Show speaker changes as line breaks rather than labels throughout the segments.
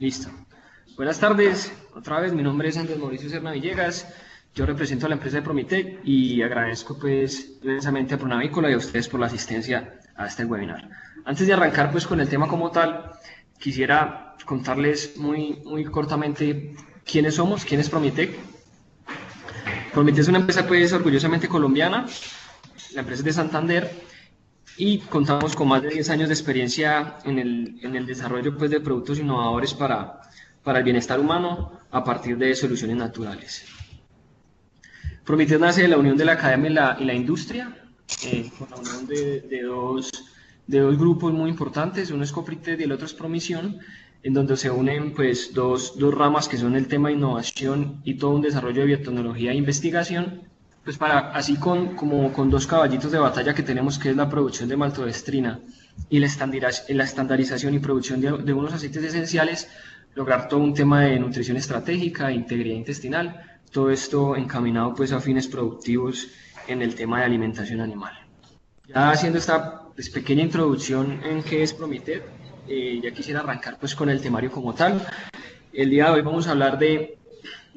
Listo. Buenas tardes, otra vez, mi nombre es Andrés Mauricio Serna Villegas, yo represento a la empresa de Promitec y agradezco pues inmensamente a Pronavícola y a ustedes por la asistencia a este webinar. Antes de arrancar pues con el tema como tal, quisiera contarles muy cortamente quiénes somos, quién es Promitec. Promitec es una empresa pues orgullosamente colombiana, la empresa es de Santander y contamos con más de 10 años de experiencia en el desarrollo pues, de productos innovadores para el bienestar humano a partir de soluciones naturales. Promitec nace de la unión de la academia y la industria, con la unión de dos grupos muy importantes, uno es Copritec y el otro es Promisión, en donde se unen pues, dos ramas que son el tema de innovación y todo un desarrollo de biotecnología e investigación, pues así como con dos caballitos de batalla que tenemos, que es la producción de maltodextrina y la estandarización y producción de unos aceites esenciales, lograr todo un tema de nutrición estratégica, integridad intestinal, todo esto encaminado pues a fines productivos en el tema de alimentación animal. Ya haciendo esta pues, pequeña introducción en qué es Promitec, ya quisiera arrancar pues con el temario como tal. El día de hoy vamos a hablar de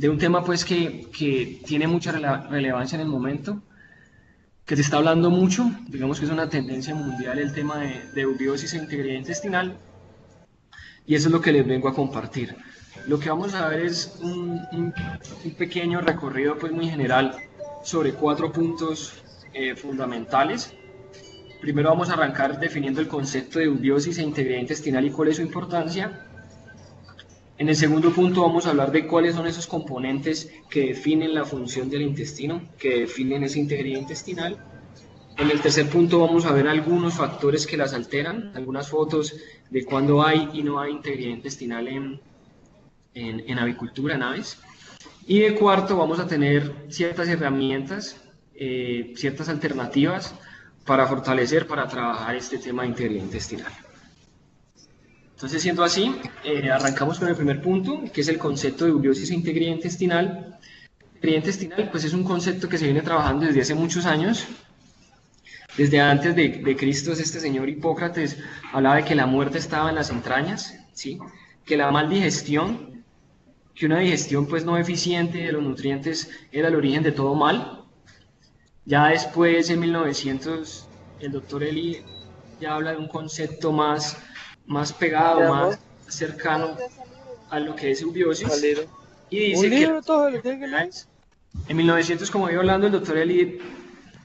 un tema pues que tiene mucha relevancia en el momento, que se está hablando mucho, digamos que es una tendencia mundial el tema de eubiosis e integridad intestinal, y eso es lo que les vengo a compartir. Lo que vamos a ver es un pequeño recorrido pues muy general sobre 4 puntos fundamentales. Primero vamos a arrancar definiendo el concepto de eubiosis e integridad intestinal y cuál es su importancia. En el segundo punto vamos a hablar de cuáles son esos componentes que definen la función del intestino, que definen esa integridad intestinal. En el tercer punto vamos a ver algunos factores que las alteran, algunas fotos de cuando hay y no hay integridad intestinal en avicultura, en aves. Y de cuarto vamos a tener ciertas herramientas, ciertas alternativas para fortalecer, para trabajar este tema de integridad intestinal. Entonces, siendo así, arrancamos con el primer punto, que es el concepto de eubiosis e integridad intestinal. Integridad intestinal, pues es un concepto que se viene trabajando desde hace muchos años. Desde antes de Cristo, este señor Hipócrates hablaba de que la muerte estaba en las entrañas, ¿sí? Que la mal digestión, que una digestión pues no eficiente de los nutrientes era el origen de todo mal. Ya después, en 1900, el doctor Eli ya habla de un concepto más pegado, más cercano a lo que es eubiosis, y dice que en 1900, como iba hablando, el doctor Eli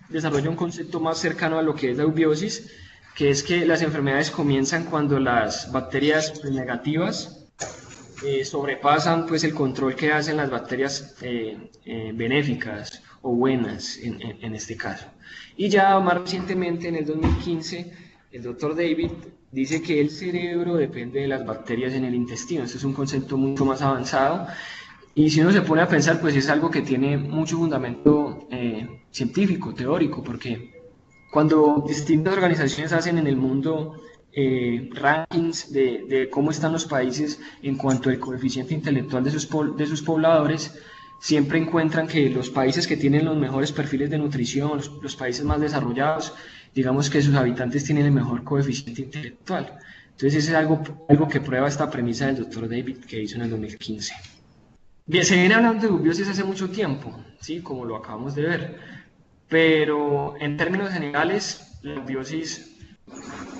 desarrolla un concepto más cercano a lo que es la eubiosis, que es que las enfermedades comienzan cuando las bacterias negativas sobrepasan pues el control que hacen las bacterias benéficas o buenas en este caso. Y ya más recientemente, en el 2015, el doctor David dice que el cerebro depende de las bacterias en el intestino. Este es un concepto mucho más avanzado y si uno se pone a pensar, pues es algo que tiene mucho fundamento científico, teórico, porque cuando distintas organizaciones hacen en el mundo rankings de cómo están los países en cuanto al coeficiente intelectual de sus pobladores, siempre encuentran que los países que tienen los mejores perfiles de nutrición, los países más desarrollados, digamos que sus habitantes tienen el mejor coeficiente intelectual. Entonces, eso es algo que prueba esta premisa del doctor David que hizo en el 2015. Bien, se viene hablando de eubiosis hace mucho tiempo, ¿sí? Como lo acabamos de ver, pero en términos generales, la eubiosis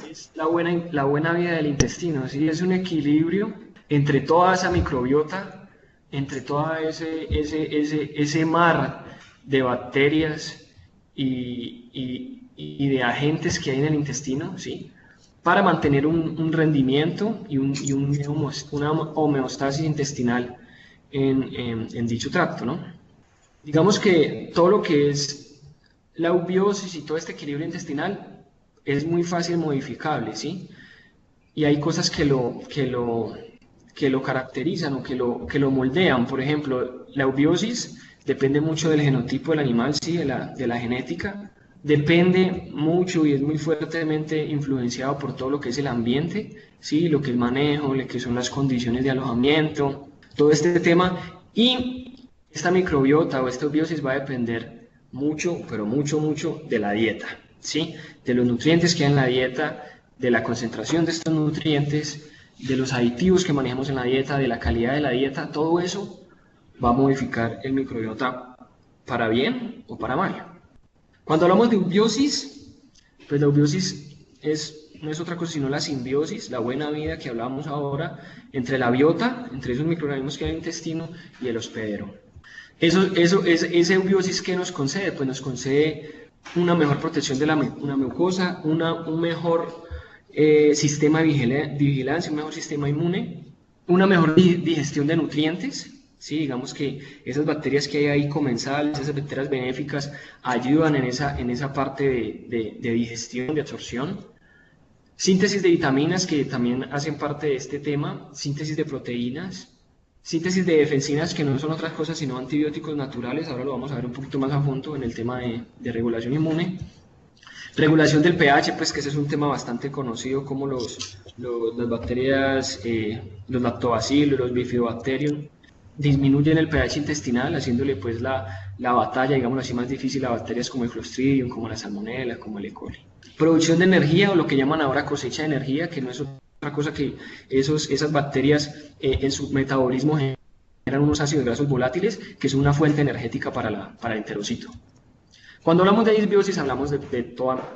es la buena vida del intestino, ¿sí? Es un equilibrio entre toda esa microbiota, entre todo ese mar de bacterias y de agentes que hay en el intestino, ¿sí? Para mantener un rendimiento y una homeostasis intestinal en dicho tracto, ¿no? Digamos que todo lo que es la eubiosis y todo este equilibrio intestinal es muy fácil modificable, ¿sí? Y hay cosas que lo caracterizan o que lo moldean. Por ejemplo, la eubiosis depende mucho del genotipo del animal, ¿sí? de la genética. Depende mucho y es muy fuertemente influenciado por todo lo que es el ambiente, ¿sí? Lo que es el manejo, lo que son las condiciones de alojamiento, todo este tema. Y esta microbiota o esta eubiosis va a depender mucho, pero mucho de la dieta, ¿sí? De los nutrientes que hay en la dieta, de la concentración de estos nutrientes de los aditivos que manejamos en la dieta, de la calidad de la dieta, todo eso va a modificar el microbiota para bien o para mal. Cuando hablamos de eubiosis, pues la eubiosis no es otra cosa sino la simbiosis, la buena vida que hablábamos ahora, entre la biota, entre esos microorganismos que hay en el intestino, y el hospedero. Esa eubiosis que nos concede, pues nos concede una mejor protección de una mucosa, un mejor sistema de vigilancia, un mejor sistema inmune, una mejor digestión de nutrientes. Sí, digamos que esas bacterias que hay ahí comensales, esas bacterias benéficas, ayudan en esa parte de digestión, de absorción. Síntesis de vitaminas, que también hacen parte de este tema, síntesis de proteínas, síntesis de defensinas, que no son otras cosas sino antibióticos naturales. Ahora lo vamos a ver un poquito más a fondo en el tema de regulación inmune. Regulación del pH, pues que ese es un tema bastante conocido, como las bacterias, los lactobacillus, los bifidobacterium, disminuyen el pH intestinal, haciéndole pues la batalla, digamos así, más difícil a bacterias como el Clostridium, como la Salmonella, como el E. coli. Producción de energía, o lo que llaman ahora cosecha de energía, que no es otra cosa que esas bacterias en su metabolismo generan unos ácidos grasos volátiles, que son una fuente energética para el enterocito. Cuando hablamos de disbiosis, hablamos de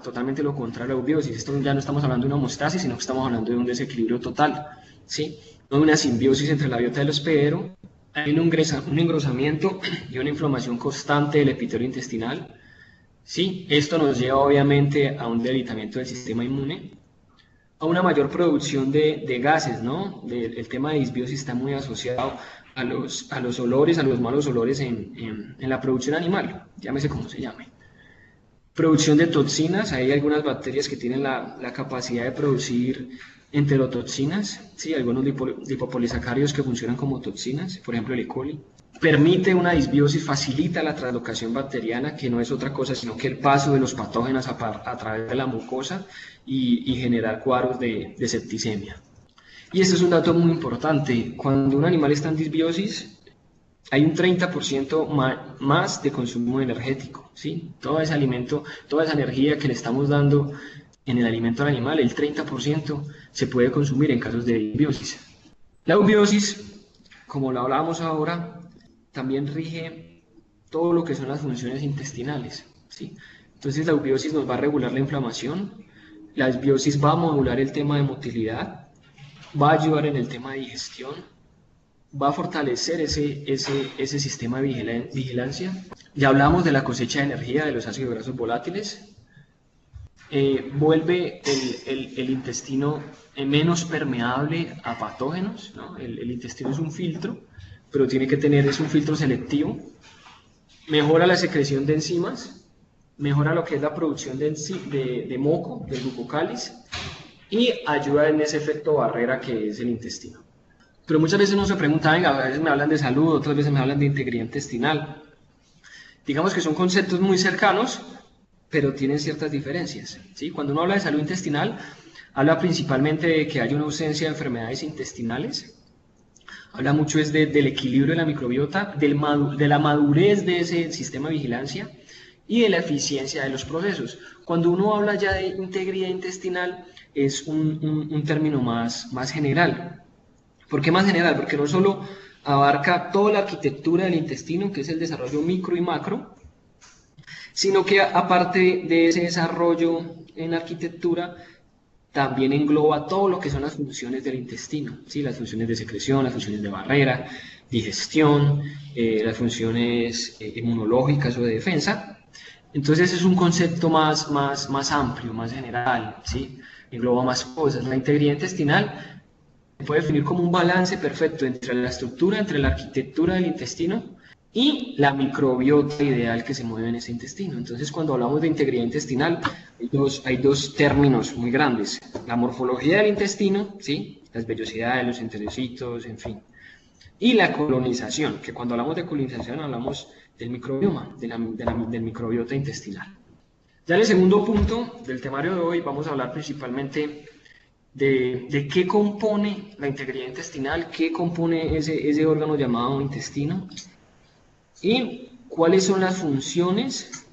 totalmente lo contrario a la eubiosis. Esto ya no estamos hablando de una homeostasis, sino que estamos hablando de un desequilibrio total, ¿sí? No de una simbiosis entre la biota y el hospedero. Hay un engrosamiento y una inflamación constante del epitelio intestinal. Sí, esto nos lleva obviamente a un debilitamiento del sistema inmune, a una mayor producción de gases, ¿no? El tema de disbiosis está muy asociado a los olores, a los malos olores en la producción animal, llámese como se llame. Producción de toxinas, hay algunas bacterias que tienen la capacidad de producir enterotoxinas, sí, algunos lipopolisacáridos que funcionan como toxinas, por ejemplo el E. coli. Permite una disbiosis, facilita la translocación bacteriana, que no es otra cosa sino que el paso de los patógenos a través de la mucosa y generar cuadros de septicemia. Y este es un dato muy importante: cuando un animal está en disbiosis, hay un 30% más de consumo energético, ¿sí? Todo ese alimento, toda esa energía que le estamos dando en el alimento al animal, el 30% se puede consumir en casos de disbiosis. La eubiosis, como lo hablábamos ahora, también rige todo lo que son las funciones intestinales, ¿sí? Entonces la eubiosis nos va a regular la inflamación, la disbiosis va a modular el tema de motilidad, va a ayudar en el tema de digestión, va a fortalecer ese sistema de vigilancia. Ya hablamos de la cosecha de energía de los ácidos grasos volátiles, vuelve el intestino menos permeable a patógenos, ¿no? El intestino es un filtro, pero es un filtro selectivo, mejora la secreción de enzimas, mejora lo que es la producción de moco, del glucocáliz, y ayuda en ese efecto barrera que es el intestino. Pero muchas veces uno se pregunta, venga, a veces me hablan de salud, otras veces me hablan de integridad intestinal. Digamos que son conceptos muy cercanos, pero tienen ciertas diferencias, ¿sí? Cuando uno habla de salud intestinal, habla principalmente de que hay una ausencia de enfermedades intestinales, habla mucho del equilibrio de la microbiota, de la madurez de ese sistema de vigilancia y de la eficiencia de los procesos. Cuando uno habla ya de integridad intestinal, es un término más general. ¿Por qué más general? Porque no solo abarca toda la arquitectura del intestino, que es el desarrollo micro y macro, sino que aparte de ese desarrollo en arquitectura, también engloba todo lo que son las funciones del intestino, ¿sí? Las funciones de secreción, las funciones de barrera, digestión, las funciones inmunológicas o de defensa. Entonces es un concepto más amplio, más general, ¿sí? Engloba más cosas. La integridad intestinal se puede definir como un balance perfecto entre la estructura, entre la arquitectura del intestino y la microbiota ideal que se mueve en ese intestino. Entonces, cuando hablamos de integridad intestinal, hay dos términos muy grandes: la morfología del intestino, ¿sí? Las vellosidades, los enterocitos, en fin, y la colonización, que cuando hablamos de colonización hablamos del microbioma, del microbiota intestinal. Ya en el segundo punto del temario de hoy vamos a hablar principalmente de qué compone la integridad intestinal, qué compone ese órgano llamado intestino, y cuáles son las funciones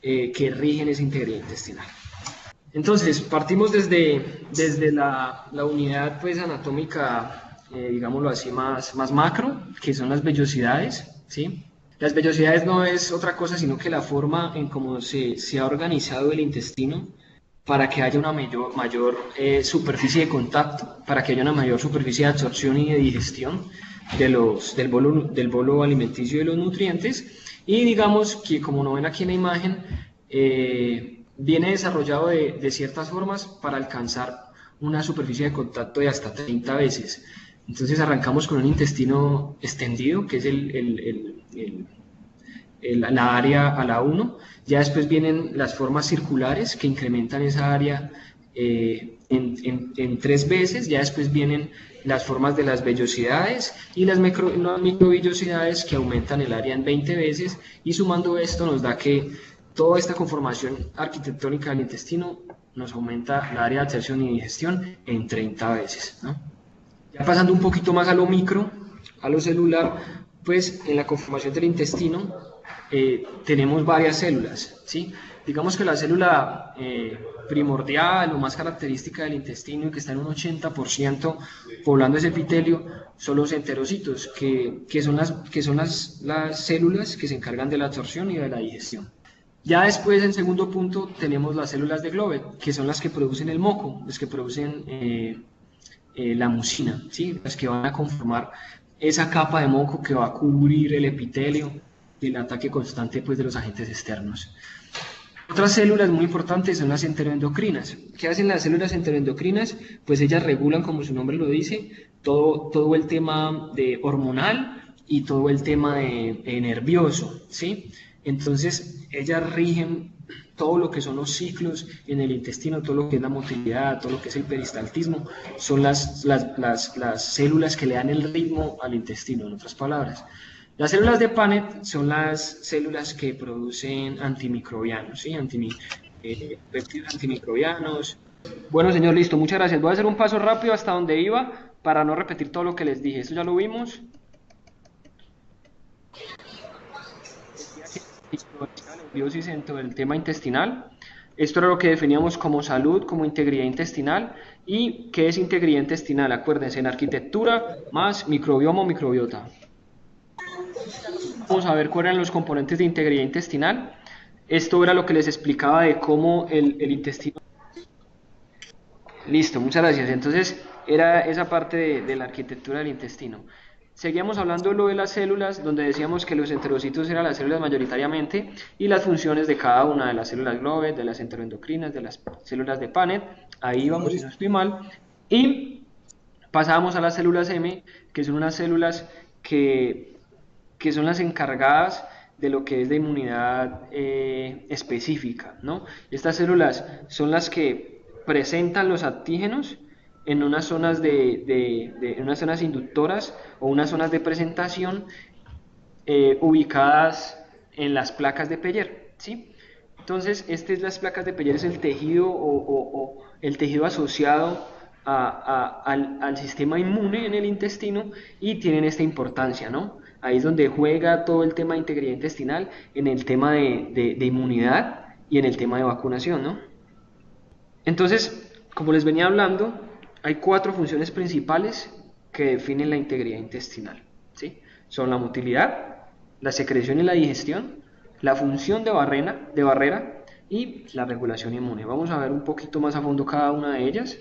que rigen esa integridad intestinal. Entonces, partimos desde la unidad pues, anatómica, digámoslo así, más macro, que son las vellosidades, ¿sí? Las vellosidades no es otra cosa sino que la forma en cómo se ha organizado el intestino para que haya una mayor superficie de contacto, para que haya una mayor superficie de absorción y de digestión del bolo alimenticio y de los nutrientes. Y digamos que, como no ven aquí en la imagen, viene desarrollado de ciertas formas para alcanzar una superficie de contacto de hasta 30 veces. Entonces arrancamos con un intestino extendido, que es la área a la 1. Ya después vienen las formas circulares que incrementan esa área en 3 veces. Ya después vienen las formas de las vellosidades y las microvellosidades que aumentan el área en 20 veces. Y sumando esto nos da que toda esta conformación arquitectónica del intestino nos aumenta la área de absorción y digestión en 30 veces, ¿no? Ya pasando un poquito más a lo micro, a lo celular, pues en la conformación del intestino tenemos varias células, ¿sí? Digamos que la célula primordial o más característica del intestino y que está en un 80% poblando ese epitelio son los enterocitos, que son las células que se encargan de la absorción y de la digestión. Ya después, en segundo punto, tenemos las células de Glovet, que son las que producen el moco, las que producen la mucina, ¿sí? Las que van a conformar esa capa de moco que va a cubrir el epitelio del ataque constante pues, de los agentes externos. Otras células muy importantes son las enteroendocrinas. ¿Qué hacen las células enteroendocrinas? Pues ellas regulan, como su nombre lo dice, todo el tema de hormonal y todo el tema de nervioso, ¿sí? Entonces, ellas rigen todo lo que son los ciclos en el intestino, todo lo que es la motilidad, todo lo que es el peristaltismo, son las células que le dan el ritmo al intestino, en otras palabras. Las células de Paneth son las células que producen antimicrobianos, ¿sí? Péptidos antimicrobianos. Bueno, señor, listo, muchas gracias. Voy a hacer un paso rápido hasta donde iba para no repetir todo lo que les dije. Esto ya lo vimos. Biosis dentro del tema intestinal. Esto era lo que definíamos como salud, como integridad intestinal. ¿Y qué es integridad intestinal? Acuérdense, en arquitectura más microbioma o microbiota. Vamos a ver cuáles eran los componentes de integridad intestinal. Esto era lo que les explicaba de cómo el intestino... Listo, muchas gracias. Entonces, era esa parte de la arquitectura del intestino. Seguíamos hablando de lo de las células, donde decíamos que los enterocitos eran las células mayoritariamente y las funciones de cada una de las células Glovet, de las enteroendocrinas, de las células de Paneth. Ahí vamos, si no estoy mal. Y pasábamos a las células M, que son unas células que son las encargadas de lo que es de inmunidad específica, ¿no? Estas células son las que presentan los antígenos en unas zonas en unas zonas inductoras o unas zonas de presentación ubicadas en las placas de Peyer, ¿sí? Entonces, las placas de Peyer es el tejido o el tejido asociado al sistema inmune en el intestino y tienen esta importancia, ¿no? Ahí es donde juega todo el tema de integridad intestinal en el tema de inmunidad y en el tema de vacunación, ¿no? Entonces, como les venía hablando, hay 4 funciones principales que definen la integridad intestinal, ¿sí? Son la motilidad, la secreción y la digestión, la función de barrera y la regulación inmune. Vamos a ver un poquito más a fondo cada una de ellas.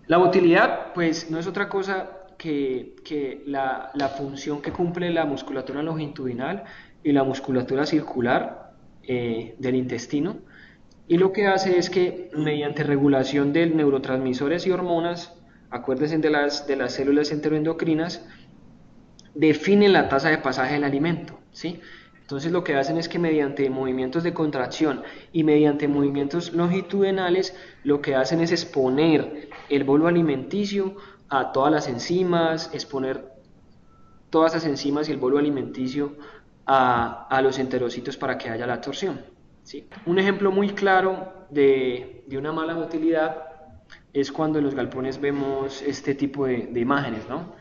La motilidad, pues, no es otra cosa que la función que cumple la musculatura longitudinal y la musculatura circular del intestino, y lo que hace es que mediante regulación de neurotransmisores y hormonas, acuérdense de las células enteroendocrinas, definen la tasa de pasaje del alimento, ¿sí? Entonces lo que hacen es que mediante movimientos de contracción y mediante movimientos longitudinales, lo que hacen es exponer el bolo alimenticio a todas las enzimas, exponer todas las enzimas y el bolo alimenticio a los enterocitos para que haya la absorción, ¿sí? Un ejemplo muy claro de una mala motilidad es cuando en los galpones vemos este tipo de imágenes, ¿no?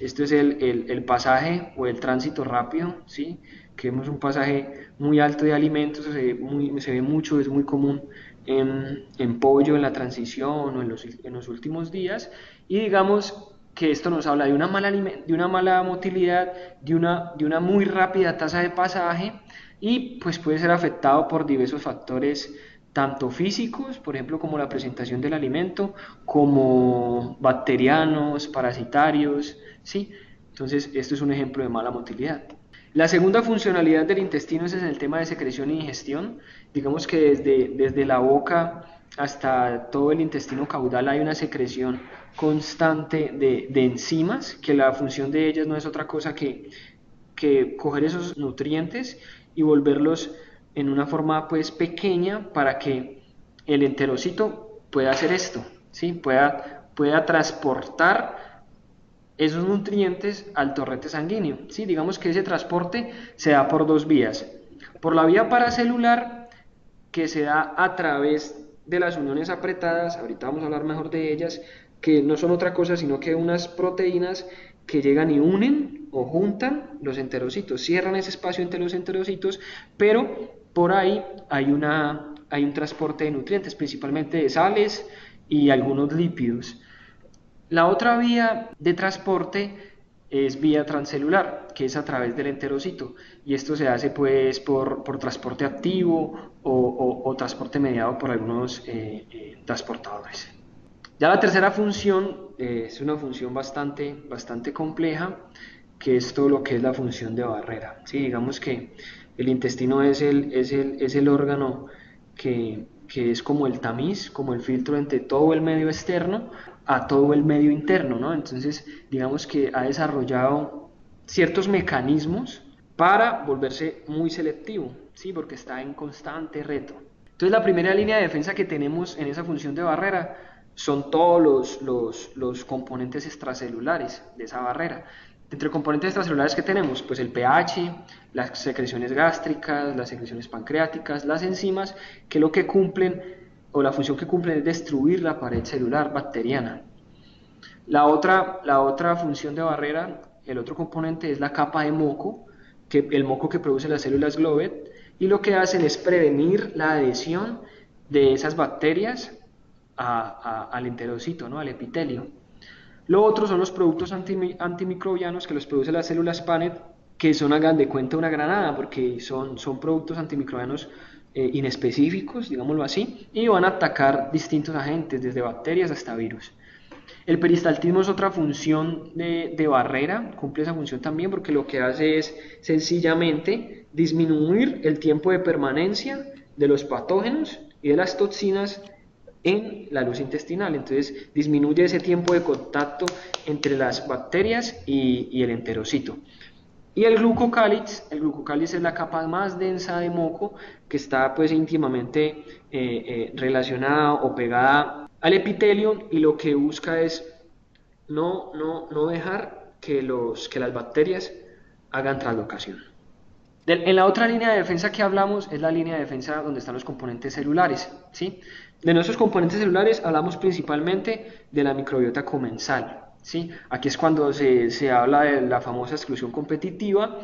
Esto es el pasaje o el tránsito rápido, ¿sí? Que vemos un pasaje muy alto de alimentos, se ve mucho, es muy común en pollo en la transición o en los últimos días, y digamos que esto nos habla de una mala motilidad, de una muy rápida tasa de pasaje, y pues puede ser afectado por diversos factores tanto físicos, por ejemplo, como la presentación del alimento, como bacterianos, parasitarios, ¿sí? Entonces, esto es un ejemplo de mala motilidad. La segunda funcionalidad del intestino es en el tema de secreción y digestión. Digamos que desde la boca hasta todo el intestino caudal hay una secreción constante de enzimas, que la función de ellas no es otra cosa que coger esos nutrientes y volverlos en una forma pues pequeña para que el enterocito pueda hacer esto, ¿sí? Pueda transportar esos nutrientes al torrente sanguíneo, ¿sí? Digamos que ese transporte se da por dos vías. Por la vía paracelular, que se da a través de las uniones apretadas, ahorita vamos a hablar mejor de ellas, que no son otra cosa sino que unas proteínas que llegan y unen o juntan los enterocitos, cierran ese espacio entre los enterocitos, pero por ahí hay un transporte de nutrientes, principalmente de sales y algunos lípidos. La otra vía de transporte es vía transcelular, que es a través del enterocito, y esto se hace pues por transporte activo o transporte mediado por algunos transportadores. Ya la tercera función es una función bastante compleja, que es todo lo que es la función de barrera. ¿Sí? Digamos que el intestino es el órgano que es como el tamiz, como el filtro entre todo el medio externo a todo el medio interno, ¿no? Entonces, digamos que ha desarrollado ciertos mecanismos para volverse muy selectivo, ¿sí? Porque está en constante reto. Entonces, la primera línea de defensa que tenemos en esa función de barrera son todos los componentes extracelulares de esa barrera. Entre componentes extracelulares que tenemos, pues el pH, las secreciones gástricas, las secreciones pancreáticas, las enzimas, que lo que cumplen o la función que cumplen es destruir la pared celular bacteriana. La otra función de barrera, el otro componente es la capa de moco, el moco que produce las células Glovet, y lo que hacen es prevenir la adhesión de esas bacterias al enterocito, ¿no? Al epitelio. Lo otro son los productos antimicrobianos que los producen las células PANET, que son, hagan de cuenta, una granada, porque son productos antimicrobianos inespecíficos, digámoslo así, y van a atacar distintos agentes, desde bacterias hasta virus. El peristaltismo es otra función de barrera, cumple esa función también porque lo que hace es sencillamente disminuir el tiempo de permanencia de los patógenos y de las toxinas en la luz intestinal. Entonces disminuye ese tiempo de contacto entre las bacterias y el enterocito. Y el glucocáliz es la capa más densa de moco que está pues íntimamente relacionada o pegada al epitelio, y lo que busca es no dejar que las bacterias hagan translocación. En la otra línea de defensa que hablamos es la línea de defensa donde están los componentes celulares, ¿sí? De nuestros componentes celulares hablamos principalmente de la microbiota comensal, ¿sí? Aquí es cuando se habla de la famosa exclusión competitiva,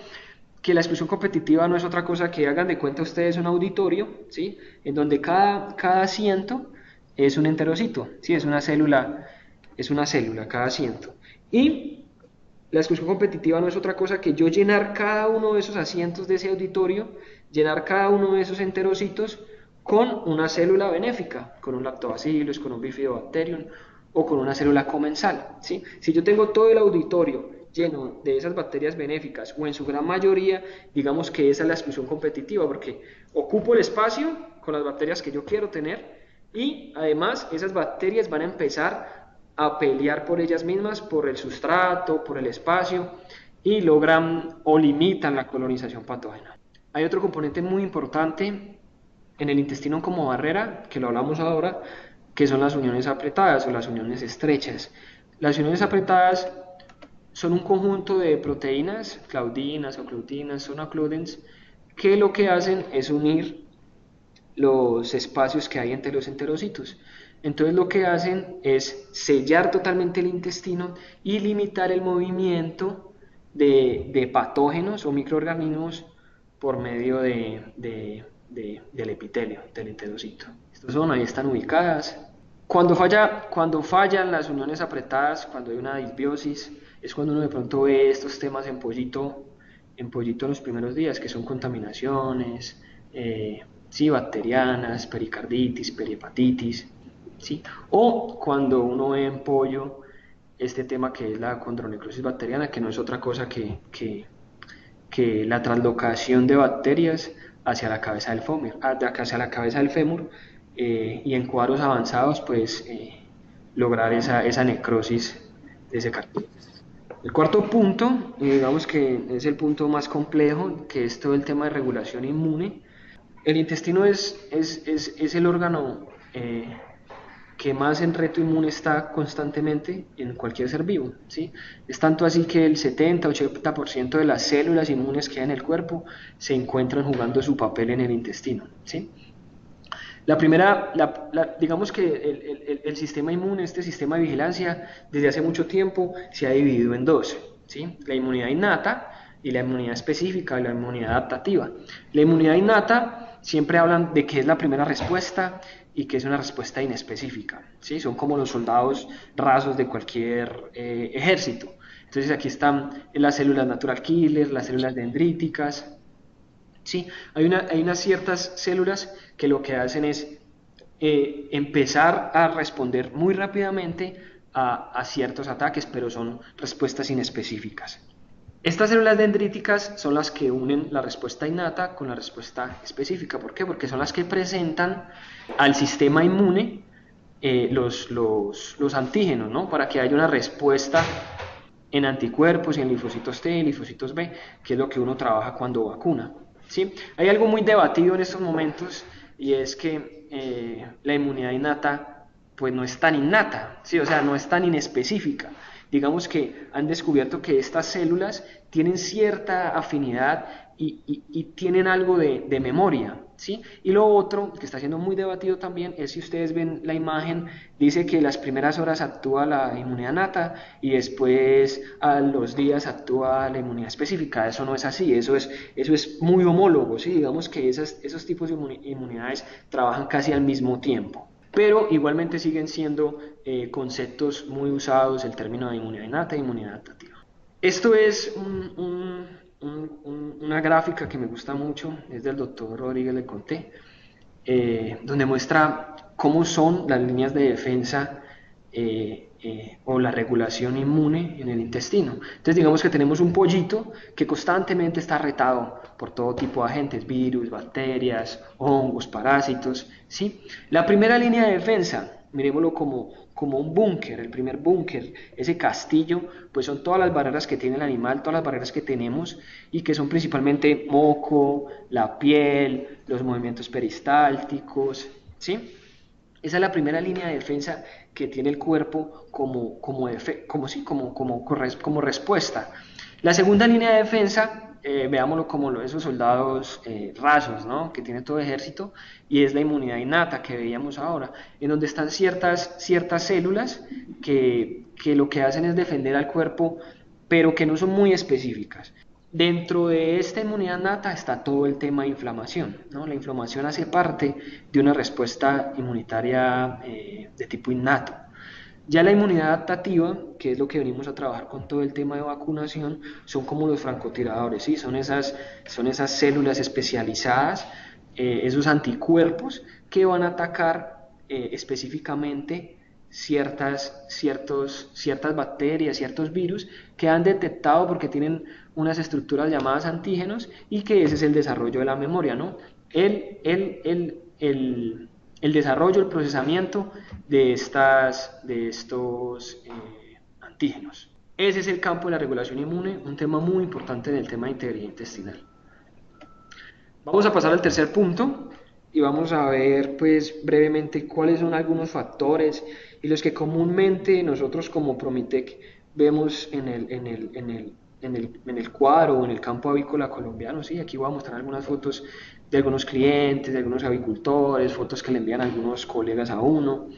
que la exclusión competitiva no es otra cosa que, hagan de cuenta ustedes, un auditorio, ¿sí? En donde cada asiento es un enterocito, ¿sí? Es una célula cada asiento. Y la exclusión competitiva no es otra cosa que yo llenar cada uno de esos asientos de ese auditorio, llenar cada uno de esos enterocitos con una célula benéfica, con un lactobacillus, con un bifidobacterium o con una célula comensal, ¿sí? Si yo tengo todo el auditorio lleno de esas bacterias benéficas, o en su gran mayoría, digamos que esa es la exclusión competitiva, porque ocupo el espacio con las bacterias que yo quiero tener, y además esas bacterias van a empezar a pelear por ellas mismas, por el sustrato, por el espacio, y logran o limitan la colonización patógena. Hay otro componente muy importante en el intestino como barrera, que lo hablamos ahora, que son las uniones apretadas o las uniones estrechas. Las uniones apretadas son un conjunto de proteínas, claudinas o glutinas o nacludens, que lo que hacen es unir los espacios que hay entre los enterocitos. Entonces lo que hacen es sellar totalmente el intestino y limitar el movimiento de patógenos o microorganismos por medio del epitelio, del enterocito. Estos son, ahí están ubicadas. Cuando fallan las uniones apretadas, cuando hay una disbiosis, es cuando uno de pronto ve estos temas en pollito en los primeros días, que son contaminaciones, sí, bacterianas, pericarditis, perihepatitis, ¿sí? O cuando uno ve en pollo este tema que es la condronecrosis bacteriana, que no es otra cosa que la translocación de bacterias hacia la cabeza del fémur, y en cuadros avanzados pues lograr esa necrosis de ese cartílago. El cuarto punto, digamos que es el punto más complejo, que es todo el tema de regulación inmune. El intestino es el órgano que más en reto inmune está constantemente en cualquier ser vivo, ¿sí? Es tanto así que el 70-80% de las células inmunes que hay en el cuerpo se encuentran jugando su papel en el intestino, ¿sí? Digamos que el sistema inmune, este sistema de vigilancia, desde hace mucho tiempo se ha dividido en dos, ¿sí? La inmunidad innata y la inmunidad específica, la inmunidad adaptativa. La inmunidad innata siempre hablan de que es la primera respuesta y que es una respuesta inespecífica, ¿sí? Son como los soldados rasos de cualquier ejército. Entonces aquí están las células natural killer, las células dendríticas, ¿sí? Hay unas ciertas células que lo que hacen es empezar a responder muy rápidamente a ciertos ataques, pero son respuestas inespecíficas. Estas células dendríticas son las que unen la respuesta innata con la respuesta específica. ¿Por qué? Porque son las que presentan al sistema inmune los antígenos, ¿no? Para que haya una respuesta en anticuerpos y en linfocitos T y linfocitos B, que es lo que uno trabaja cuando vacuna, ¿sí? Hay algo muy debatido en estos momentos y es que la inmunidad innata pues no es tan innata, ¿sí? O sea, no es tan inespecífica. Digamos que han descubierto que estas células tienen cierta afinidad y tienen algo de memoria, ¿sí? Y lo otro, que está siendo muy debatido también, es si ustedes ven la imagen, dice que las primeras horas actúa la inmunidad nata y después a los días actúa la inmunidad específica. Eso no es así, eso es muy homólogo, ¿sí? Digamos que esos tipos de inmunidades trabajan casi al mismo tiempo. Pero igualmente siguen siendo conceptos muy usados el término de inmunidad innata e inmunidad adaptativa. Esto es una gráfica que me gusta mucho, es del doctor Rodríguez Leconte, donde muestra cómo son las líneas de defensa o la regulación inmune en el intestino. Entonces digamos que tenemos un pollito que constantemente está retado por todo tipo de agentes, virus, bacterias, hongos, parásitos, ¿sí? La primera línea de defensa, miremoslo como un búnker, el primer búnker, ese castillo, pues son todas las barreras que tiene el animal, todas las barreras que tenemos y que son principalmente moco, la piel, los movimientos peristálticos, ¿sí? Esa es la primera línea de defensa que tiene el cuerpo como respuesta. La segunda línea de defensa, veámoslo como esos soldados rasos, ¿no? Que tiene todo ejército, y es la inmunidad innata que veíamos ahora, en donde están ciertas células que lo que hacen es defender al cuerpo, pero que no son muy específicas. Dentro de esta inmunidad nata está todo el tema de inflamación, ¿no? La inflamación hace parte de una respuesta inmunitaria de tipo innato. Ya la inmunidad adaptativa, que es lo que venimos a trabajar con todo el tema de vacunación, son como los francotiradores, ¿sí? Son esas células especializadas, esos anticuerpos que van a atacar específicamente ciertas bacterias, ciertos virus que han detectado porque tienen unas estructuras llamadas antígenos y que ese es el desarrollo de la memoria, ¿no? El desarrollo, el procesamiento de estos antígenos. Ese es el campo de la regulación inmune, un tema muy importante en el tema de integridad intestinal. Vamos a pasar al tercer punto y vamos a ver pues brevemente cuáles son algunos factores y los que comúnmente nosotros como Promitec vemos en el cuadro o en el campo avícola colombiano. Sí, aquí voy a mostrar algunas fotos de algunos clientes, de algunos avicultores, fotos que le envían algunos colegas a uno,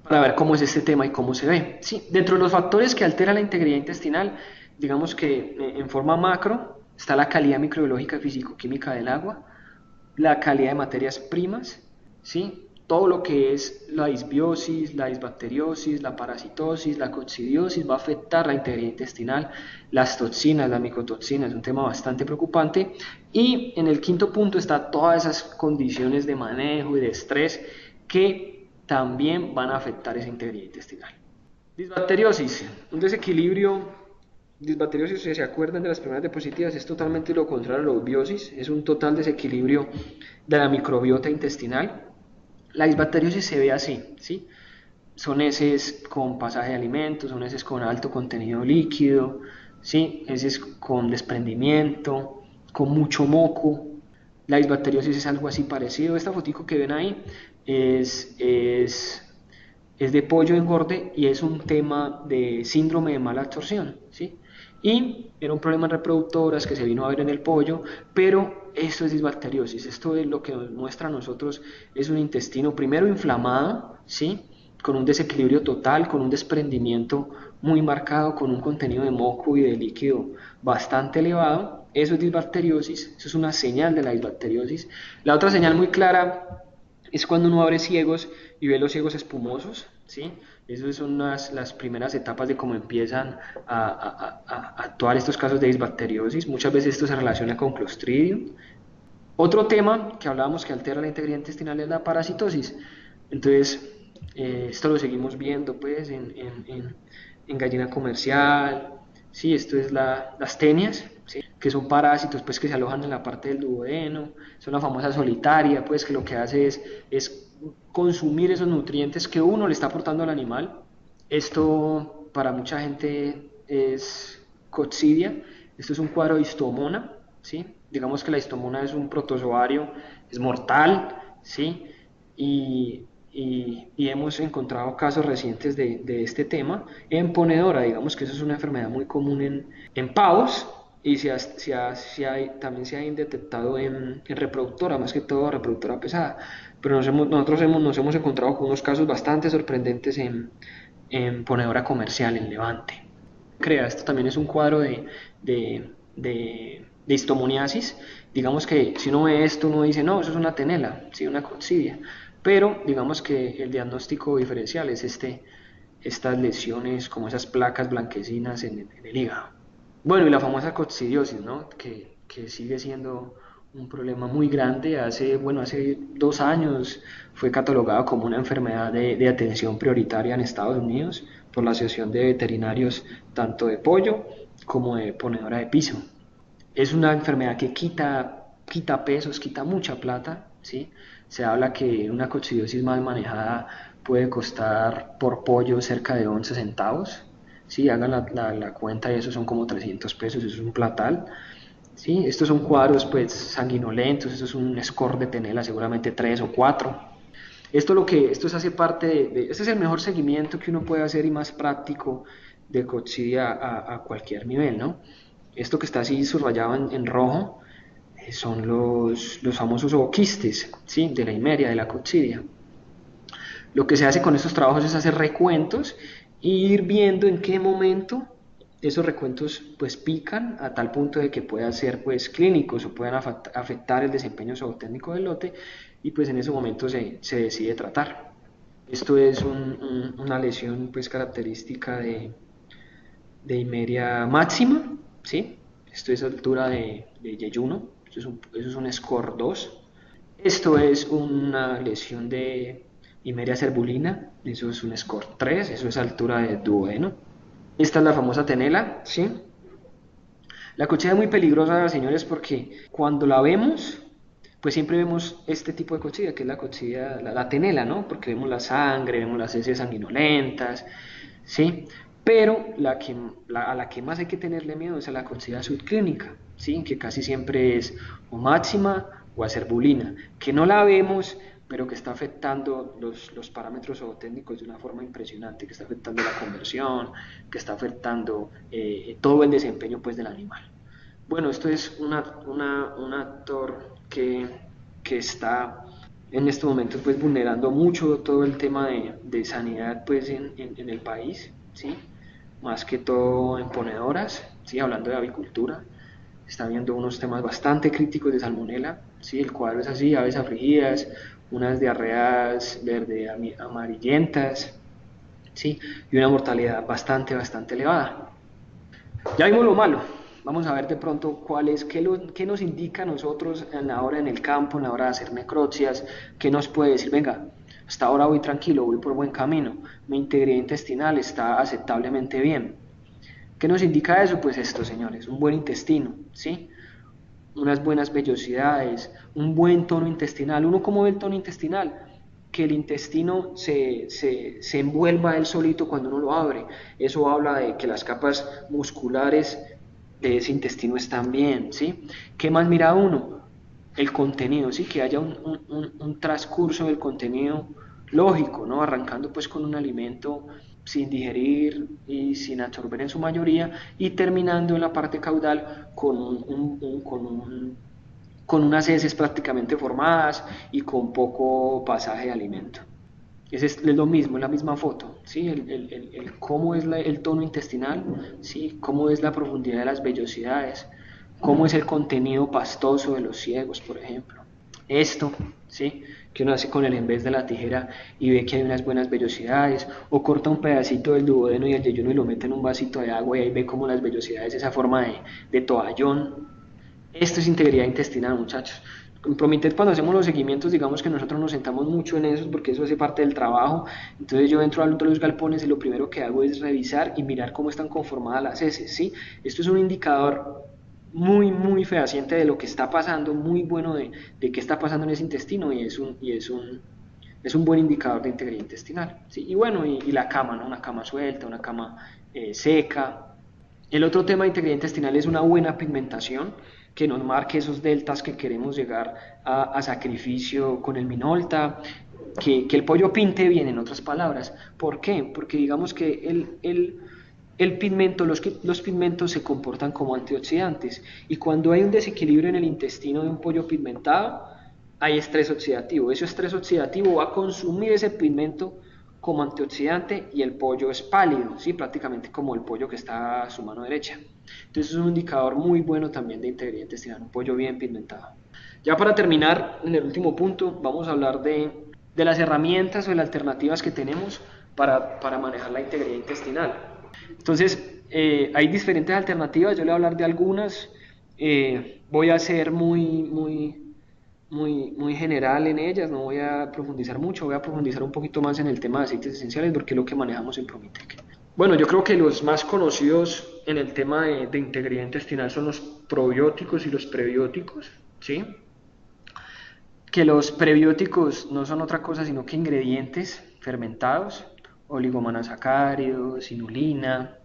para ver cómo es este tema y cómo se ve. Sí, dentro de los factores que alteran la integridad intestinal, digamos que en forma macro está la calidad microbiológica y físico-química del agua, la calidad de materias primas, ¿sí? todo lo que es la disbiosis, la disbacteriosis, la parasitosis, la coccidiosis va a afectar la integridad intestinal, las toxinas, las micotoxinas, es un tema bastante preocupante. Y en el quinto punto está todas esas condiciones de manejo y de estrés que también van a afectar esa integridad intestinal. Disbacteriosis, un desequilibrio. Disbacteriosis, si se acuerdan de las primeras diapositivas, es totalmente lo contrario a la eubiosis, es un total desequilibrio de la microbiota intestinal. La disbacteriosis se ve así, ¿sí? Son heces con pasaje de alimentos, son heces con alto contenido líquido, ¿sí? Heces con desprendimiento, con mucho moco. La disbacteriosis es algo así parecido. Esta fotico que ven ahí es de pollo engorde y es un tema de síndrome de mala absorción, ¿sí? Y era un problema en reproductoras que se vino a ver en el pollo, pero esto es disbacteriosis. Esto es lo que nos muestra a nosotros, es un intestino primero inflamado, ¿sí? Con un desequilibrio total, con un desprendimiento muy marcado, con un contenido de moco y de líquido bastante elevado. Eso es disbacteriosis, eso es una señal de la disbacteriosis. La otra señal muy clara es cuando uno abre ciegos y ve los ciegos espumosos, ¿sí? Esas son las primeras etapas de cómo empiezan a actuar estos casos de disbacteriosis. Muchas veces esto se relaciona con Clostridium. Otro tema que hablábamos que altera la integridad intestinal es la parasitosis. Entonces, esto lo seguimos viendo pues en gallina comercial, ¿sí? Esto es las tenias, ¿sí? Que son parásitos pues que se alojan en la parte del duodeno, son la famosa solitaria pues que lo que hace es consumir esos nutrientes que uno le está aportando al animal. Esto para mucha gente es coccidia, esto es un cuadro de histomona, ¿sí? Digamos que la histomona es un protozoario, es mortal, ¿sí? Y hemos encontrado casos recientes de este tema en ponedora, digamos que eso es una enfermedad muy común en pavos y también se ha detectado en reproductora, más que todo reproductora pesada, pero nosotros nos hemos encontrado con unos casos bastante sorprendentes en ponedora comercial en Levante. Esto también es un cuadro de histomoniasis. Digamos que si uno ve esto, uno dice, no, eso es una tenela, ¿sí? Una coccidia. Pero digamos que el diagnóstico diferencial es estas lesiones, como esas placas blanquecinas en el hígado. Bueno, y la famosa coccidiosis, ¿no? Que sigue siendo un problema muy grande. Hace 2 años fue catalogada como una enfermedad de atención prioritaria en Estados Unidos por la Asociación de Veterinarios tanto de pollo como de ponedora de piso. Es una enfermedad que quita pesos, quita mucha plata, ¿sí? Se habla que una coccidiosis mal manejada puede costar por pollo cerca de 11 centavos, ¿sí? Hagan la cuenta y eso son como 300 pesos, eso es un platal, ¿sí? Estos son cuadros pues sanguinolentos, esto es un score de tenela, seguramente 3 o 4. Esto se hace parte este es el mejor seguimiento que uno puede hacer y más práctico de coccidia a cualquier nivel, ¿no? Esto que está así subrayado en rojo son los famosos ooquistes, ¿sí? De la himeria, de la coccidia. Lo que se hace con estos trabajos es hacer recuentos e ir viendo en qué momento esos recuentos pues pican a tal punto de que puedan ser pues clínicos o puedan afectar el desempeño zootécnico del lote y pues en ese momento se decide tratar. Esto es una lesión pues característica de himeria máxima, ¿sí? Esto es altura de yeyuno, eso es un score 2. Esto es una lesión de himeria cerbulina, eso es un score 3, eso es altura de duodeno. Esta es la famosa tenela, ¿sí? La coccidia es muy peligrosa, señores, porque cuando la vemos, pues siempre vemos este tipo de coccidia, que es la coccidia, la tenela, ¿no? Porque vemos la sangre, vemos las heces sanguinolentas, ¿sí? Pero a la que más hay que tenerle miedo es a la coccidia subclínica, ¿sí? Que casi siempre es o máxima o acerbulina, que no la vemos, pero que está afectando los parámetros zootécnicos de una forma impresionante, que está afectando la conversión, que está afectando todo el desempeño pues, del animal. Bueno, esto es un actor que está en estos momentos pues vulnerando mucho todo el tema de sanidad pues en el país, ¿sí? Más que todo en ponedoras, ¿sí? Hablando de avicultura, está viendo unos temas bastante críticos de salmonela, ¿sí? El cuadro es así, aves afligidas, unas diarreas verde amarillentas, ¿sí? Y una mortalidad bastante elevada. Ya vimos lo malo. Vamos a ver de pronto qué nos indica a nosotros en la hora en el campo, en la hora de hacer necropsias, qué nos puede decir, venga, hasta ahora voy tranquilo, voy por buen camino, mi integridad intestinal está aceptablemente bien. ¿Qué nos indica eso? Pues esto, señores, un buen intestino, ¿sí? Unas buenas vellosidades, un buen tono intestinal. ¿Uno cómo ve el tono intestinal? Que el intestino se envuelva él solito cuando uno lo abre. Eso habla de que las capas musculares de ese intestino están bien, ¿sí? ¿Qué más mira uno? El contenido, ¿sí? Que haya un transcurso del contenido lógico, ¿no? Arrancando pues con un alimento sin digerir y sin absorber en su mayoría, y terminando en la parte caudal con unas heces prácticamente formadas y con poco pasaje de alimento. Es lo mismo, es la misma foto, ¿sí? Cómo es el tono intestinal, ¿sí? Cómo es la profundidad de las vellosidades, cómo es el contenido pastoso de los ciegos, por ejemplo. Esto, ¿sí? Que uno hace con el en vez de la tijera y ve que hay unas buenas vellosidades, o corta un pedacito del duodeno y el yeyuno y lo mete en un vasito de agua y ahí ve como las vellosidades, esa forma de toallón. Esto es integridad intestinal, muchachos. En Promitet, cuando hacemos los seguimientos, digamos que nosotros nos sentamos mucho en eso porque eso hace parte del trabajo. Entonces yo entro a los galpones y lo primero que hago es revisar y mirar cómo están conformadas las heces, ¿sí? Esto es un indicador muy fehaciente de lo que está pasando, muy bueno de qué está pasando en ese intestino, y es un buen indicador de integridad intestinal, ¿sí? Y bueno, y la cama, ¿no? Una cama suelta, una cama seca. El otro tema de integridad intestinal es una buena pigmentación que nos marque esos deltas que queremos llegar a sacrificio con el Minolta, que el pollo pinte bien, en otras palabras. ¿Por qué? Porque digamos que el pigmento, los pigmentos se comportan como antioxidantes, y cuando hay un desequilibrio en el intestino de un pollo pigmentado, hay estrés oxidativo. Ese estrés oxidativo va a consumir ese pigmento como antioxidante y el pollo es pálido, ¿sí? Prácticamente como el pollo que está a su mano derecha. Entonces es un indicador muy bueno también de integridad intestinal, un pollo bien pigmentado. Ya para terminar, en el último punto, vamos a hablar de las herramientas o de las alternativas que tenemos para manejar la integridad intestinal. Entonces, hay diferentes alternativas, yo le voy a hablar de algunas, voy a ser muy general en ellas, no voy a profundizar mucho, voy a profundizar un poquito más en el tema de aceites esenciales porque es lo que manejamos en Promitec. Bueno, yo creo que los más conocidos en el tema de integridad intestinal son los probióticos y los prebióticos, ¿sí? Que los prebióticos no son otra cosa sino que ingredientes fermentados, oligomonosacáridos, inulina,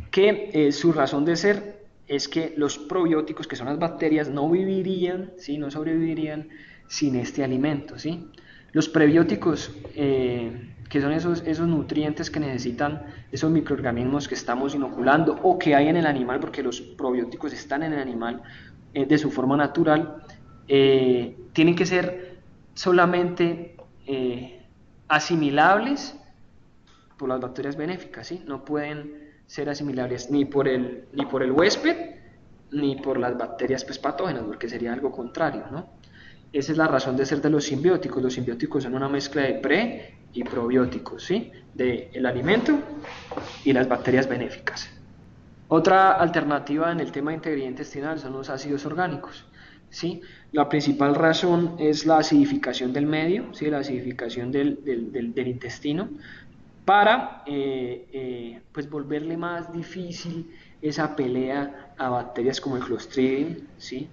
que su razón de ser es que los probióticos, que son las bacterias, no vivirían, ¿sí? No sobrevivirían sin este alimento, ¿sí? Los prebióticos, que son esos nutrientes que necesitan esos microorganismos que estamos inoculando o que hay en el animal, porque los probióticos están en el animal de su forma natural, tienen que ser solamente asimilables por las bacterias benéficas, ¿sí? No pueden ser asimilables ni por el huésped ni por las bacterias pues, patógenas, porque sería algo contrario, ¿no? Esa es la razón de ser de los simbióticos. Los simbióticos son una mezcla de pre y probióticos, ¿sí? Del alimento y las bacterias benéficas. Otra alternativa en el tema de integridad intestinal son los ácidos orgánicos, ¿sí? La principal razón es la acidificación del medio, ¿sí? La acidificación del intestino, para pues volverle más difícil esa pelea a bacterias como el Clostridium, ¿sí?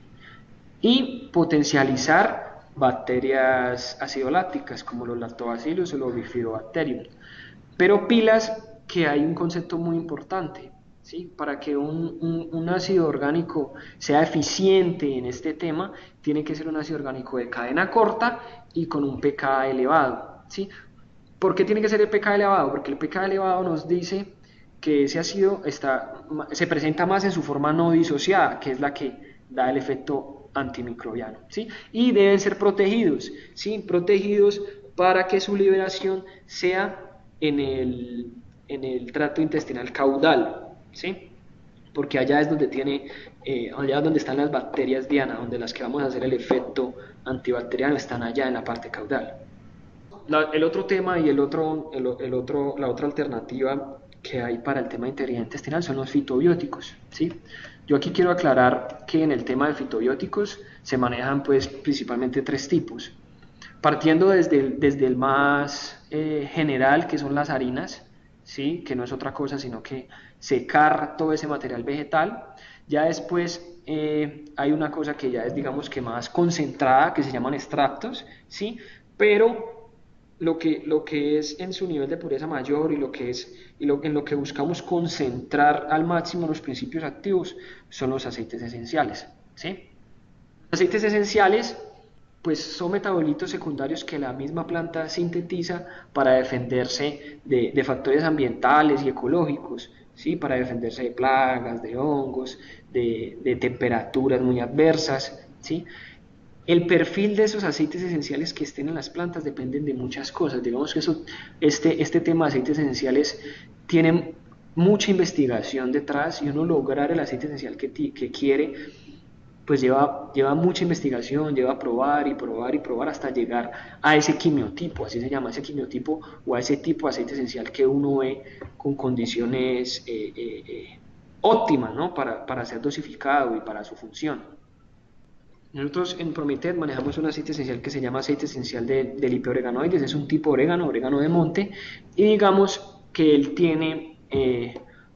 Y potencializar bacterias acidolácticas como los lactobacillus o los bifidobacterium. Pero pilas, que hay un concepto muy importante, ¿sí? Para que un ácido orgánico sea eficiente en este tema, tiene que ser un ácido orgánico de cadena corta y con un pK elevado, ¿sí? ¿Por qué tiene que ser el pK elevado? Porque el pK elevado nos dice que ese ácido se presenta más en su forma no disociada, que es la que da el efecto antimicrobiano, ¿sí? Y deben ser protegidos, ¿sí? Protegidos para que su liberación sea en el tracto intestinal caudal, ¿sí? porque allá es donde allá es donde están las bacterias diana, donde las que vamos a hacer el efecto antibacteriano están allá en la parte caudal. El otro tema y la otra alternativa que hay para el tema de integridad intestinal son los fitobióticos, ¿sí? Yo aquí quiero aclarar que en el tema de fitobióticos se manejan pues principalmente tres tipos, partiendo desde el más general, que son las harinas, ¿sí? Que no es otra cosa sino que secar todo ese material vegetal. Ya después hay una cosa que ya es, digamos, que más concentrada, que se llaman extractos, ¿sí? Pero lo que es en su nivel de pureza mayor en lo que buscamos concentrar al máximo los principios activos son los aceites esenciales, ¿sí? Los aceites esenciales pues son metabolitos secundarios que la misma planta sintetiza para defenderse de factores ambientales y ecológicos, ¿sí? Para defenderse de plagas, de hongos, de temperaturas muy adversas, ¿sí? El perfil de esos aceites esenciales que estén en las plantas dependen de muchas cosas. Digamos que este tema de aceites esenciales tiene mucha investigación detrás, y uno lograr el aceite esencial que quiere, pues lleva mucha investigación, lleva a probar y probar y probar hasta llegar a ese quimiotipo, así se llama, ese quimiotipo o a ese tipo de aceite esencial que uno ve con condiciones óptimas, ¿no? Para ser dosificado y para su función. Nosotros en Promited manejamos un aceite esencial que se llama aceite esencial de lipeoreganoides, es un tipo orégano de monte, y digamos que él tiene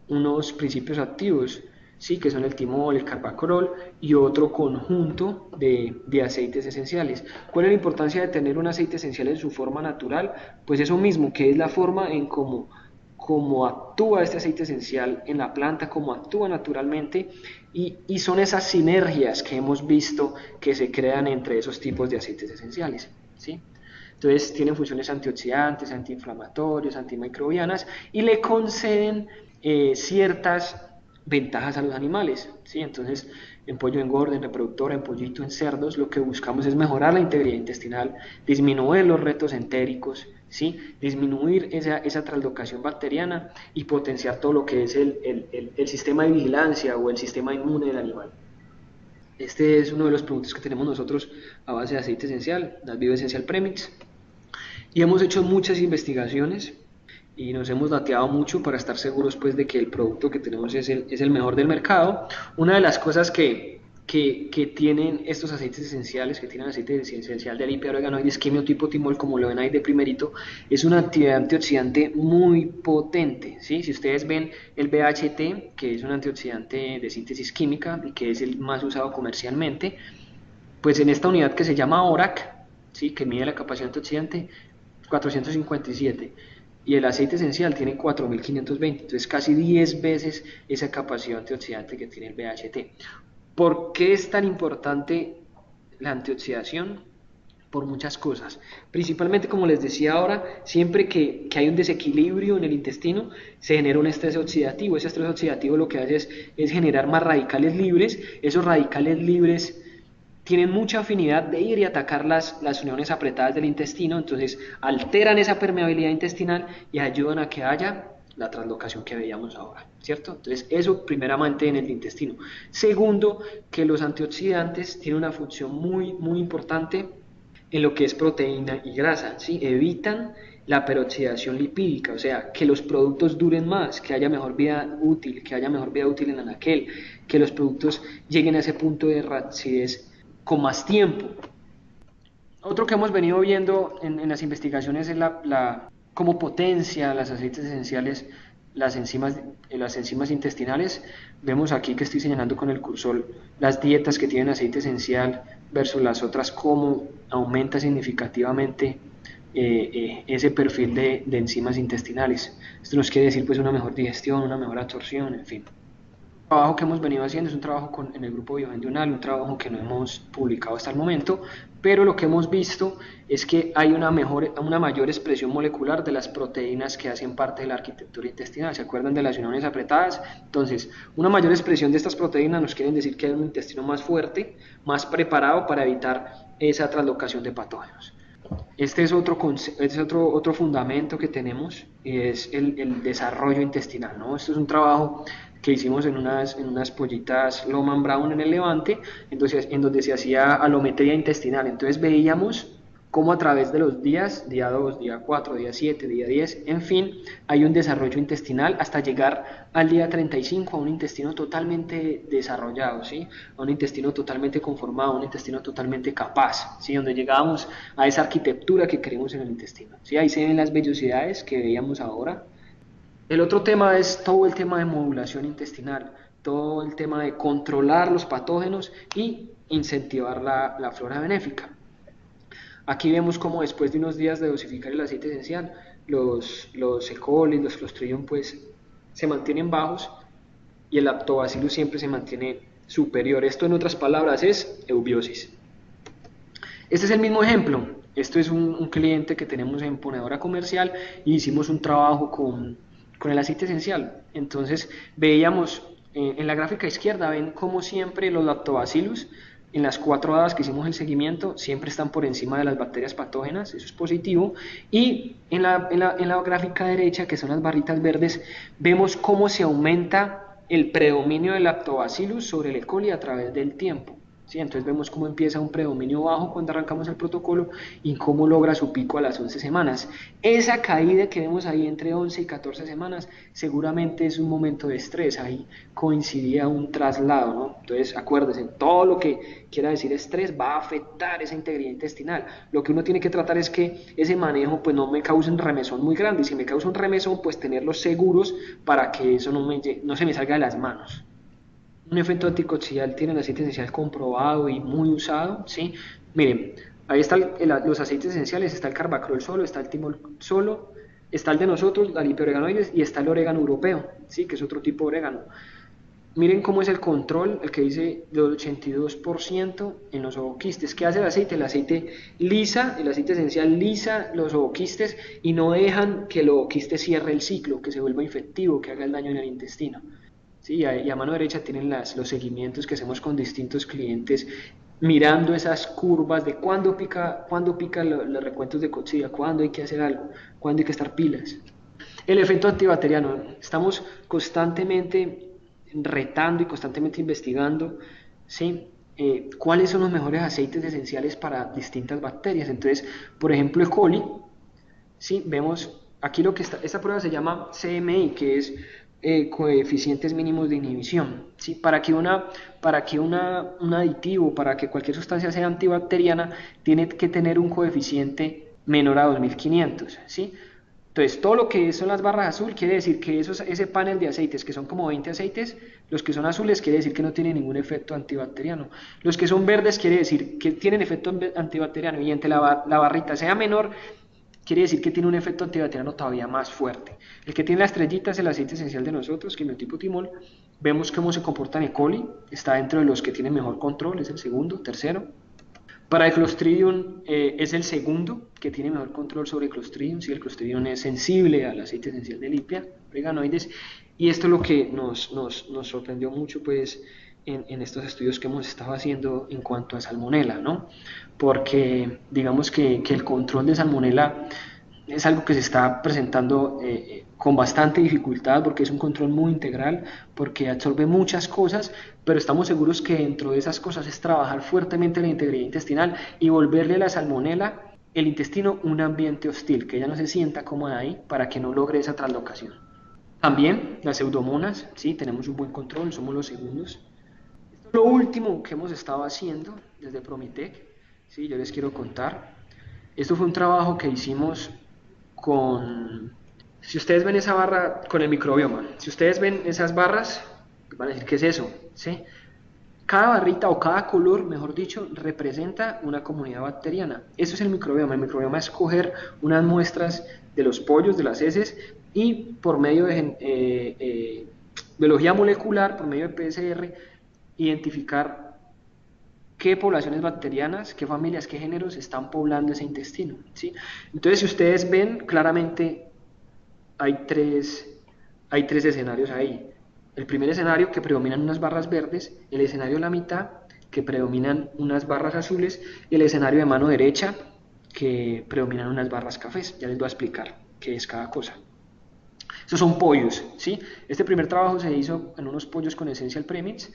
unos principios activos, ¿sí? Que son el timol, el carbacolol y otro conjunto de aceites esenciales. ¿Cuál es la importancia de tener un aceite esencial en su forma natural? Pues eso mismo, que es la forma en cómo actúa este aceite esencial en la planta, cómo actúa naturalmente, y son esas sinergias que hemos visto que se crean entre esos tipos de aceites esenciales, ¿sí? Entonces tienen funciones antioxidantes, antiinflamatorias, antimicrobianas, y le conceden ciertas ventajas a los animales, ¿sí? Entonces, en pollo engorde, en reproductora, en pollito, en cerdos, lo que buscamos es mejorar la integridad intestinal, disminuir los retos entéricos, ¿sí? Disminuir esa translocación bacteriana y potenciar todo lo que es el sistema de vigilancia o el sistema inmune del animal. Este es uno de los productos que tenemos nosotros a base de aceite esencial, las Bio Essential Premix, y hemos hecho muchas investigaciones y nos hemos dateado mucho para estar seguros pues de que el producto que tenemos es el mejor del mercado. Una de las cosas que tienen estos aceites esenciales, que tienen aceite esencial de lipeoreganoides, quimiotipo timol, como lo ven ahí de primerito, es una actividad antioxidante muy potente, ¿sí? Si ustedes ven el BHT, que es un antioxidante de síntesis química y que es el más usado comercialmente, pues en esta unidad que se llama ORAC, ¿sí? Que mide la capacidad antioxidante, 457, y el aceite esencial tiene 4520, entonces casi 10 veces esa capacidad antioxidante que tiene el BHT. ¿Por qué es tan importante la antioxidación? Por muchas cosas. Principalmente, como les decía ahora, siempre que hay un desequilibrio en el intestino, se genera un estrés oxidativo. Ese estrés oxidativo lo que hace es generar más radicales libres. Esos radicales libres tienen mucha afinidad de ir y atacar las uniones apretadas del intestino, entonces alteran esa permeabilidad intestinal y ayudan a que haya la translocación que veíamos ahora, ¿cierto? Entonces eso primeramente en el intestino. Segundo, que los antioxidantes tienen una función muy, muy importante en lo que es proteína y grasa, ¿sí? Evitan la peroxidación lipídica, o sea, que los productos duren más, que haya mejor vida útil, en anaquel, que los productos lleguen a ese punto de racidez con más tiempo. Otro que hemos venido viendo en las investigaciones es cómo potencia las aceites esenciales las enzimas intestinales. Vemos aquí que estoy señalando con el cursor las dietas que tienen aceite esencial versus las otras, cómo aumenta significativamente ese perfil de enzimas intestinales. Esto nos quiere decir pues una mejor digestión, una mejor absorción, en fin. El trabajo que hemos venido haciendo es un trabajo en el grupo Biogendiunal, un trabajo que no hemos publicado hasta el momento, pero lo que hemos visto es que hay una mayor expresión molecular de las proteínas que hacen parte de la arquitectura intestinal. ¿Se acuerdan de las uniones apretadas? Entonces, una mayor expresión de estas proteínas nos quieren decir que hay un intestino más fuerte, más preparado para evitar esa translocación de patógenos. Este es otro fundamento que tenemos, y es el desarrollo intestinal, ¿no? Esto es un trabajo que hicimos en unas pollitas Loman Brown en el Levante, entonces, en donde se hacía alometría intestinal. Entonces veíamos cómo a través de los días, día 2, día 4, día 7, día 10, en fin, hay un desarrollo intestinal hasta llegar al día 35 a un intestino totalmente desarrollado, ¿sí? A un intestino totalmente conformado, a un intestino totalmente capaz, ¿sí? Donde llegábamos a esa arquitectura que queremos en el intestino, ¿sí? Ahí se ven las vellosidades que veíamos ahora. El otro tema es todo el tema de modulación intestinal, todo el tema de controlar los patógenos y incentivar la flora benéfica. Aquí vemos cómo después de unos días de dosificar el aceite esencial, los E. coli, los Clostridium, pues se mantienen bajos y el Lactobacillus siempre se mantiene superior. Esto, en otras palabras, es eubiosis. Este es el mismo ejemplo. Esto es un cliente que tenemos en ponedora comercial y hicimos un trabajo con el aceite esencial. Entonces veíamos en la gráfica izquierda, ven como siempre los lactobacillus en las 4 horas que hicimos el seguimiento siempre están por encima de las bacterias patógenas, eso es positivo. Y en la gráfica derecha, que son las barritas verdes, vemos cómo se aumenta el predominio del lactobacillus sobre el E. coli a través del tiempo. ¿Sí? Entonces vemos cómo empieza un predominio bajo cuando arrancamos el protocolo y cómo logra su pico a las 11 semanas. Esa caída que vemos ahí entre 11 y 14 semanas seguramente es un momento de estrés, ahí coincidía un traslado, ¿no? Entonces acuérdense, todo lo que quiera decir estrés va a afectar esa integridad intestinal. Lo que uno tiene que tratar es que ese manejo pues no me cause un remesón muy grande, y si me causa un remesón pues tenerlos seguros para que eso no se me salga de las manos. Un efecto anticoxidal tiene el aceite esencial comprobado y muy usado, ¿sí? Miren, ahí están los aceites esenciales, está el carbacrol solo, está el timol solo, está el de nosotros, la lipeoreganoides, y está el orégano europeo, ¿sí? Que es otro tipo de orégano. Miren cómo es el control, el que dice del 82% en los ovoquistes. ¿Qué hace el aceite? El aceite lisa, el aceite esencial lisa los ovoquistes y no dejan que el ovoquiste cierre el ciclo, que se vuelva infectivo, que haga el daño en el intestino. Sí, y a mano derecha tienen los seguimientos que hacemos con distintos clientes, mirando esas curvas de cuándo pica los recuentos de coxida, cuándo hay que hacer algo, cuándo hay que estar pilas. El efecto antibacteriano, estamos constantemente retando y constantemente investigando, ¿sí? Cuáles son los mejores aceites esenciales para distintas bacterias. Entonces, por ejemplo, E. coli, ¿sí? Vemos aquí esta prueba se llama CMI, que es coeficientes mínimos de inhibición, ¿sí? Para que un aditivo, para que cualquier sustancia sea antibacteriana, tiene que tener un coeficiente menor a 2500, ¿sí? Entonces, todo lo que son las barras azul quiere decir que ese panel de aceites, que son como 20 aceites, los que son azules quiere decir que no tienen ningún efecto antibacteriano. Los que son verdes quiere decir que tienen efecto antibacteriano, y entre la barrita sea menor, quiere decir que tiene un efecto antibacteriano todavía más fuerte. El que tiene la estrellita es el aceite esencial de nosotros, quimiotipo timol. Vemos cómo se comporta en E. coli, está dentro de los que tienen mejor control, es el segundo, tercero. Para el Clostridium es el segundo que tiene mejor control sobre el Clostridium. Sí, el Clostridium es sensible al aceite esencial de Lipia, oréganoides, y esto es lo que nos sorprendió mucho pues en estos estudios que hemos estado haciendo en cuanto a Salmonella, ¿no? Porque digamos que el control de Salmonella es algo que se está presentando con bastante dificultad, porque es un control muy integral, porque absorbe muchas cosas, pero estamos seguros que dentro de esas cosas es trabajar fuertemente la integridad intestinal y volverle a la Salmonella el intestino un ambiente hostil, que ella no se sienta cómoda ahí para que no logre esa translocación. También las pseudomonas, sí, tenemos un buen control, somos los segundos. Esto es lo último que hemos estado haciendo desde Promitec, sí, yo les quiero contar. Esto fue un trabajo que hicimos si ustedes ven esa barra con el microbioma, si ustedes ven esas barras, van a decir, ¿qué es eso? ¿Sí? Cada barrita o cada color, mejor dicho, representa una comunidad bacteriana. Eso es el microbioma. El microbioma es coger unas muestras de los pollos, de las heces, y por medio de biología molecular, por medio de PCR, identificar qué poblaciones bacterianas, qué familias, qué géneros están poblando ese intestino, ¿sí? Entonces, si ustedes ven, claramente hay tres escenarios ahí. El primer escenario, que predominan unas barras verdes; el escenario de la mitad, que predominan unas barras azules; y el escenario de mano derecha, que predominan unas barras cafés. Ya les voy a explicar qué es cada cosa. Esos son pollos, ¿sí? Este primer trabajo se hizo en unos pollos con Essential Premix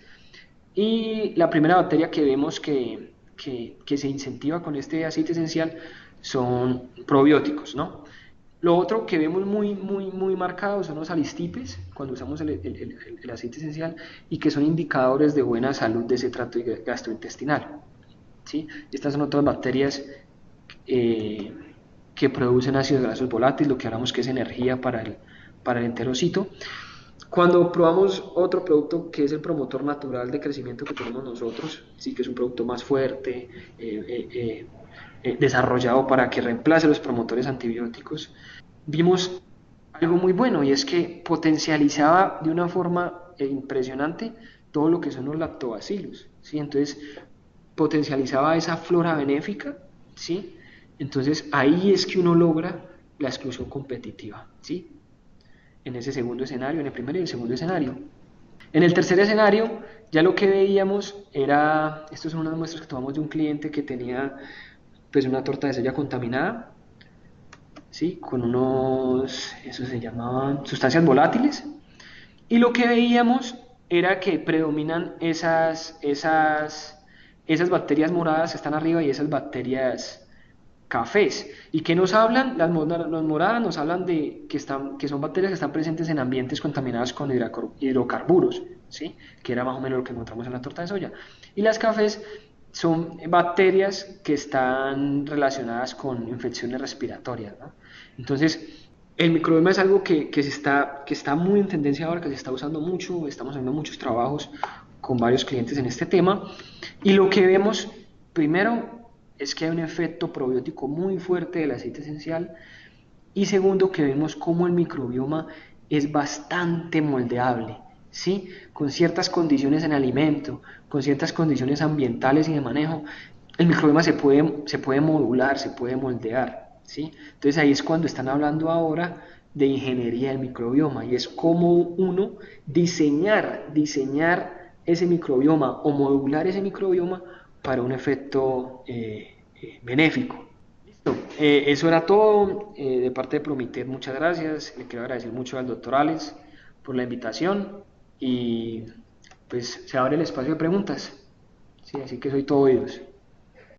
y la primera bacteria que vemos que se incentiva con este aceite esencial son probióticos, ¿no? Lo otro que vemos muy marcado son los alistipes cuando usamos el aceite esencial y que son indicadores de buena salud de ese tracto gastrointestinal, ¿sí? Estas son otras bacterias eh, que producen ácidos grasos volátiles, lo que hablamos que es energía para el enterocito. Cuando probamos otro producto que es el promotor natural de crecimiento que tenemos nosotros, sí que es un producto más fuerte, desarrollado para que reemplace los promotores antibióticos, vimos algo muy bueno y es que potencializaba de una forma impresionante todo lo que son los lactobacilos, ¿sí? Entonces potencializaba esa flora benéfica, ¿sí? Entonces ahí es que uno logra la exclusión competitiva, ¿sí? En ese segundo escenario, en el primer y el segundo escenario. En el tercer escenario, ya lo que veíamos era, estas son unas muestras que tomamos de un cliente que tenía pues una torta de soya contaminada, ¿sí? Con unos, eso se llamaban sustancias volátiles, y lo que veíamos era que predominan esas bacterias moradas que están arriba y esas bacterias cafés. ¿Y que nos hablan? Las moradas nos hablan de que son bacterias que están presentes en ambientes contaminados con hidrocarburos, ¿sí? Que era más o menos lo que encontramos en la torta de soya. Y las cafés son bacterias que están relacionadas con infecciones respiratorias, ¿no? Entonces, el microbioma es algo que está muy en tendencia ahora, que se está usando mucho, estamos haciendo muchos trabajos con varios clientes en este tema, y lo que vemos, primero, es que hay un efecto probiótico muy fuerte del aceite esencial, y segundo, que vemos cómo el microbioma es bastante moldeable, ¿sí? Con ciertas condiciones en alimento, con ciertas condiciones ambientales y de manejo, el microbioma se puede modular, se puede moldear, ¿sí? Entonces ahí es cuando están hablando ahora de ingeniería del microbioma y es como uno diseñar ese microbioma o modular ese microbioma para un efecto benéfico. Listo. Eso era todo de parte de Promitet. Muchas gracias. Le quiero agradecer mucho al doctor Alex por la invitación y pues se abre el espacio de preguntas. Sí, así que soy todo oídos.